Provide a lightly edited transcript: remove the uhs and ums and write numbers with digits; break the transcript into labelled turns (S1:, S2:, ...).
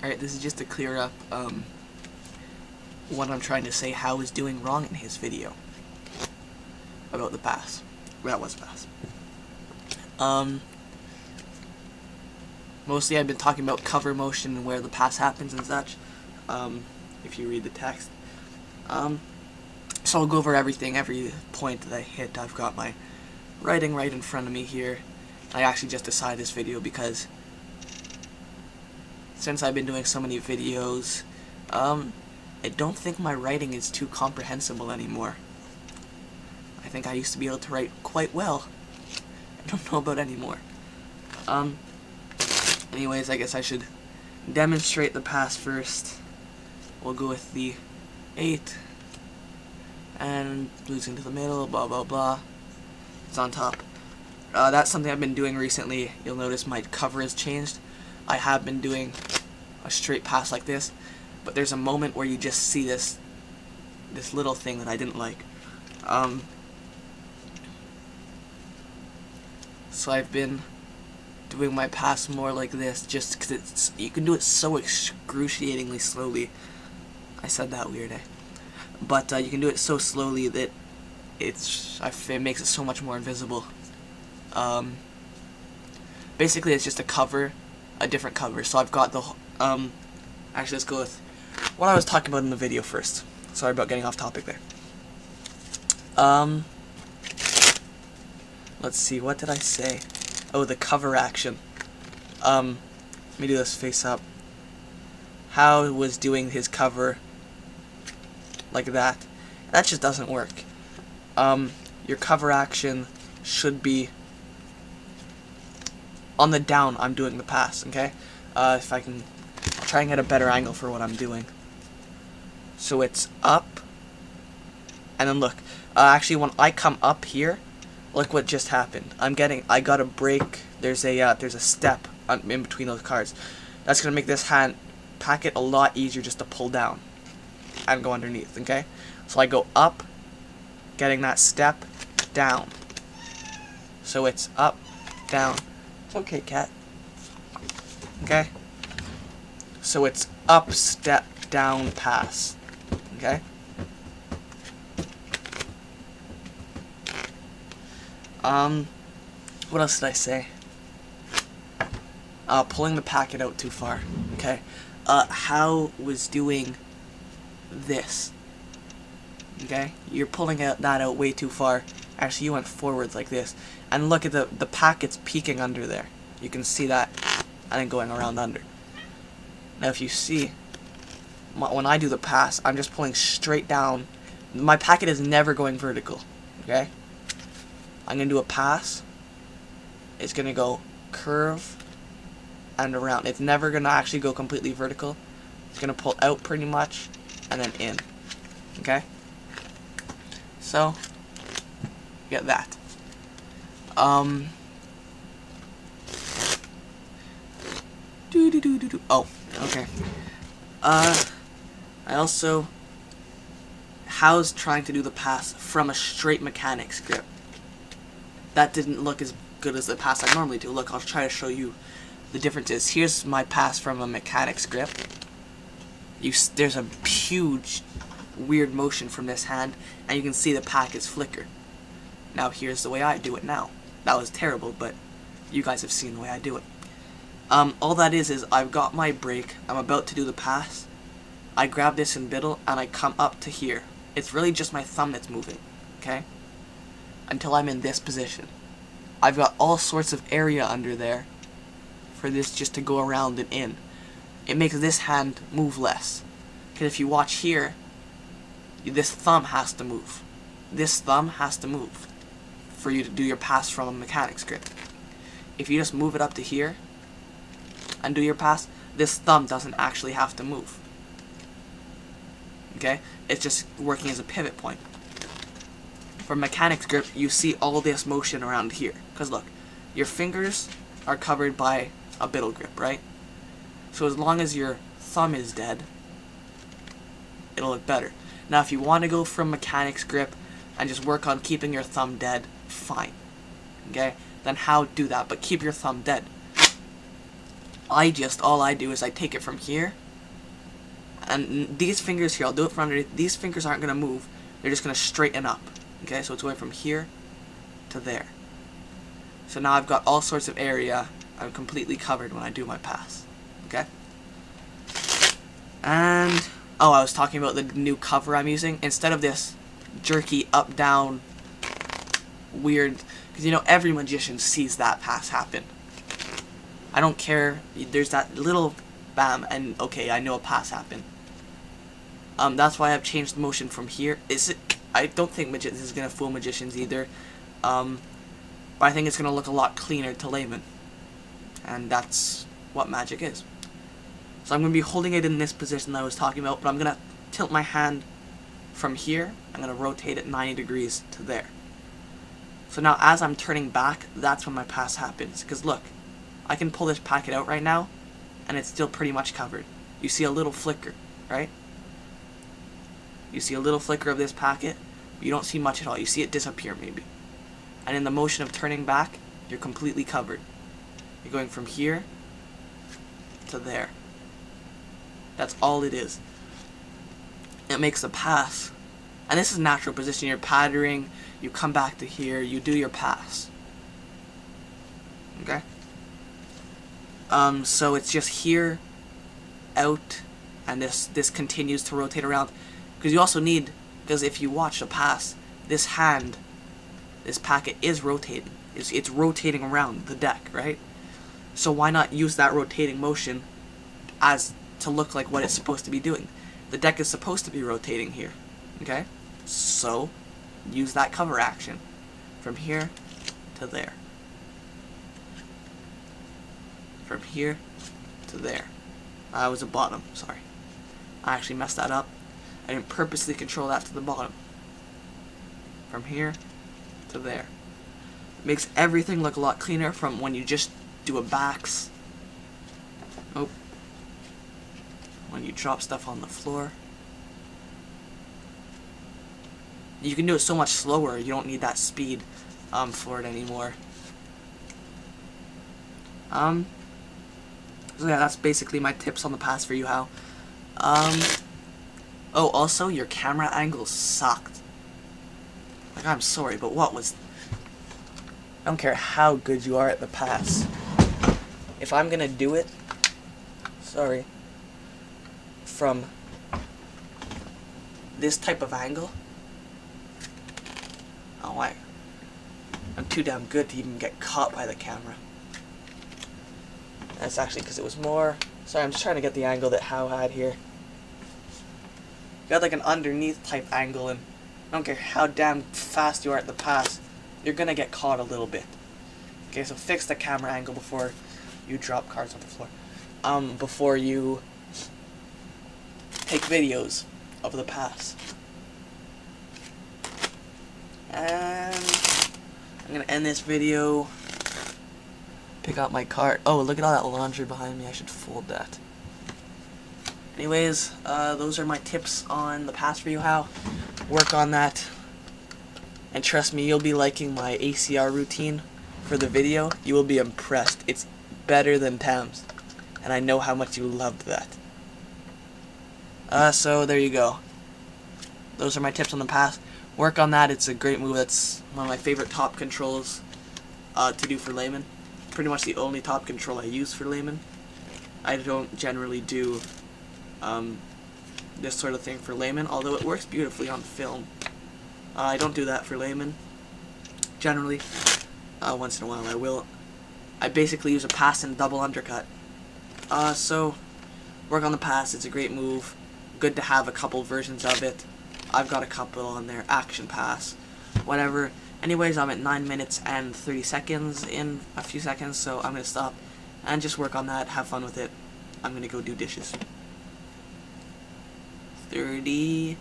S1: Alright, this is just to clear up what I'm trying to say How is doing wrong in his video about the pass. That was pass. Mostly I've been talking about cover motion and where the pass happens and such, if you read the text. So I'll go over everything, every point that I hit. I've got my writing right in front of me here. I actually just decided this video because since I've been doing so many videos, I don't think my writing is too comprehensible anymore. I think I used to be able to write quite well. I don't know about anymore. Anyways, I guess I should demonstrate the pass first. We'll go with the 8 and losing to the middle, blah blah blah. It's on top. That's something I've been doing recently. You'll notice my cover has changed. I have been doing a straight pass like this, but there's a moment where you just see this little thing that I didn't like. So I've been doing my pass more like this, just because you can do it so excruciatingly slowly. I said that weird, eh? But you can do it so slowly that it makes it so much more invisible. Basically, it's just a cover, a different cover. So I've got the actually, let's go with what I was talking about in the video first. Sorry about getting off topic there. Let's see, what did I say? Oh, the cover action. Let me do this face up. How was doing his cover like that. That just doesn't work. Your cover action should be on the down. I'm doing the pass, okay? If I can, I'll try and get a better angle for what I'm doing. So it's up, and then look. Actually, when I come up here, look what just happened. I got a break. There's a step in between those cards. That's gonna make this hand packet a lot easier just to pull down and go underneath. Okay, so I go up, getting that step, down. So it's up, down. It's okay, cat. Okay. So it's up, step, down, pass. Okay. What else did I say? Pulling the packet out too far. Okay. How was doing this. Okay? You're pulling that out way too far. Actually, you went forwards like this. And look at the packet's peeking under there. You can see that. And then going around under. Now if you see, when I do the pass, I'm just pulling straight down. My packet is never going vertical. Okay? I'm going to do a pass. It's going to go curve and around. It's never going to actually go completely vertical. It's going to pull out pretty much and then in. Okay? So, get that. Oh, okay. I also, how's trying to do the pass from a straight mechanics grip. That didn't look as good as the pass I normally do. Look, I'll try to show you the differences. Here's my pass from a mechanics grip. There's a huge weird motion from this hand, and you can see the packets flicker. Now here's the way I do it now. That was terrible, but you guys have seen the way I do it. All that is I've got my break, I'm about to do the pass, I grab this in middle, and I come up to here. It's really just my thumb that's moving, okay? Until I'm in this position. I've got all sorts of area under there for this just to go around and in. It makes this hand move less. Because if you watch here, this thumb has to move. This thumb has to move for you to do your pass from a mechanics grip. If you just move it up to here and do your pass, this thumb doesn't actually have to move. Okay? It's just working as a pivot point. For mechanics grip, you see all this motion around here. Because look, your fingers are covered by a biddle grip, right? So as long as your thumb is dead, it'll look better. Now if you want to go from mechanics grip and just work on keeping your thumb dead, fine. Okay? Then how do that? But keep your thumb dead. all I do is I take it from here, and these fingers here, I'll do it from underneath. These fingers aren't going to move. They're just going to straighten up. Okay, so it's going from here to there. So now I've got all sorts of area. I'm completely covered when I do my pass. Okay? And, oh, I was talking about the new cover I'm using. Instead of this jerky up, down, weird, because you know every magician sees that pass happen. I don't care. There's that little bam, and okay, I know a pass happened. That's why I've changed the motion from here. I don't think this is gonna fool magicians either. But I think it's gonna look a lot cleaner to laymen, and that's what magic is. So I'm gonna be holding it in this position that I was talking about, but I'm gonna tilt my hand from here. I'm gonna rotate it 90 degrees to there. So now as I'm turning back, that's when my pass happens. Because look, I can pull this packet out right now, and it's still pretty much covered. You see a little flicker, right? You see a little flicker of this packet, but you don't see much at all. You see it disappear maybe. And in the motion of turning back, you're completely covered. You're going from here to there. That's all it is. It makes the pass. And this is natural position. You're pattering, you come back to here, you do your pass. Okay? So it's just here, out, and this continues to rotate around. Because you also need, because if you watch the pass, this hand, this packet is rotating. It's rotating around the deck, right? So why not use that rotating motion as to look like what it's supposed to be doing? The deck is supposed to be rotating here, okay? So use that cover action from here to there. From here to there. That was a bottom, sorry. I actually messed that up. I didn't purposely control that to the bottom. From here to there. It makes everything look a lot cleaner from when you just do a backs. Oh. When you drop stuff on the floor. You can do it so much slower, you don't need that speed for it anymore. So yeah, that's basically my tips on the pass for you, How. Oh, also, your camera angle sucked. Like, I'm sorry, but what was... I don't care how good you are at the pass. If I'm gonna do it... Sorry. From this type of angle... Oh, I'm too damn good to even get caught by the camera. That's actually because it was more... Sorry, I'm just trying to get the angle that How had here. You got like an underneath type angle, and I don't care how damn fast you are at the pass, you're gonna get caught a little bit. Okay, so fix the camera angle before you drop cards on the floor. Before you take videos of the pass. And I'm gonna end this video. Pick out my cart. Oh, look at all that laundry behind me. I should fold that. Anyways, those are my tips on the pass for you, How. Work on that. And trust me, you'll be liking my ACR routine for the video. You will be impressed. It's better than Tam's. And I know how much you loved that. So there you go. Those are my tips on the pass. Work on that. It's a great move. That's one of my favorite top controls to do for laymen. Pretty much the only top control I use for laymen. I don't generally do this sort of thing for laymen, although it works beautifully on film. I don't do that for laymen. Generally, once in a while I will. I basically use a pass and double undercut. So, work on the pass. It's a great move. Good to have a couple versions of it. I've got a couple on there. Action pass. Whatever. Anyways, I'm at 9 minutes and 30 seconds in a few seconds, so I'm going to stop and just work on that. Have fun with it. I'm going to go do dishes. 30...